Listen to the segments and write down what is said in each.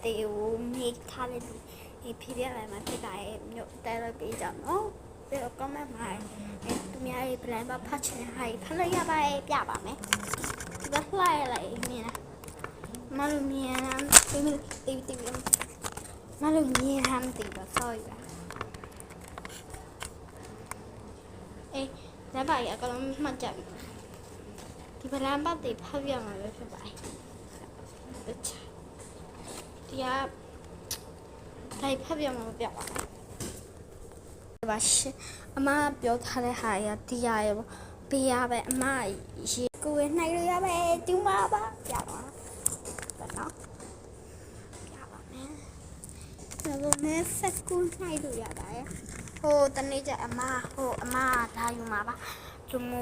သေးဘူးမိထားလိုက်ပြီးဖြည်းဖြည်းလိုက်မှဖြစ်တာရဲ့မြို့တဲလိုက်ပြီးကြနော်ပြီးတော့ comment မှာသူများရဲ့ plan ပါဖတ်ချင်တဲ့ဟာဖတ်လိုက်ရပါရဲ့ပြပါမယ်ဒီကလှရလိုက်မြင်လားမလို့မြင်လားတီးမလို့မြင်ဟမ်းတီးတော့ sorry ပါလက်ပါရအကောင်မှတ်ကြပြီဒီပလန်ပတ်တွေဖတ်ပြမှာပဲဖြစ်ပါတယ်ဒီကတိုင်းဖတ်ပြမှာမပြပါဘူးပါရှင်အမပြောထားတဲ့ဟာရဒီရရပေါ့ပေးရပဲအမရေကိုယ်နှိုက်လို့ရပဲတူမပါပြပါနော်ပြပါမယ်ဒါပေမဲ့စက်ကူနှိုက်လို့ရပါတယ်ဟိုတနေ့ကျအမလာယူမှာပါကျမ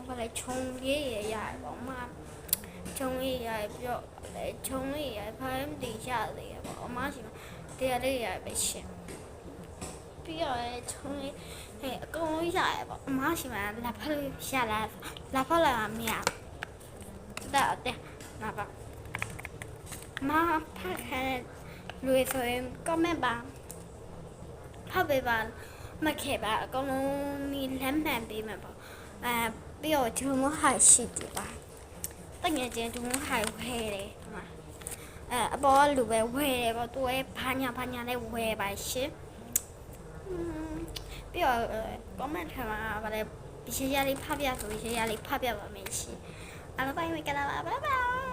ဘာလဲချုံရေးရရပေါ့အမချုံရေးရပြီးတော့ချုံရေးရဖိုင်တီရတယ်ပေါ့အမရှိမှာတရားလေးရပဲရှင်ပြီးတော့ချုံရေးအကုန်လုံးရရပေါ့အမရှိမှာလက်ဖက်ရလာလက်ဖက်လာမရတဲ့နာပါမဖတ်ခဲလူဆိုရင် comment ပါဖတ်ပေးပါမခဲ့ပါအကုန်လုံးမိလက်မှန်ပေးမှာပေါ့ပြီးတော့ဒီလိုဟာရှိတယ်ပါတကယ်ချင်းဒီလိုဟာဝဲတယ်ဒီမှာအပေါ်လူပဲဝဲတယ်ပေါ့သူရဲ့ဘာညာလေးဝဲပါရှင်ပြီးတော့ comment ထဲမှာဗါလဲဒီရှေ့ရလေးဖတ်ပြဆိုရှေ့ရလေးဖတ်ပြပါမယ်ရှင်အားလုံးပိုင်ဝေးကြပါဘိုင်ဘိုင်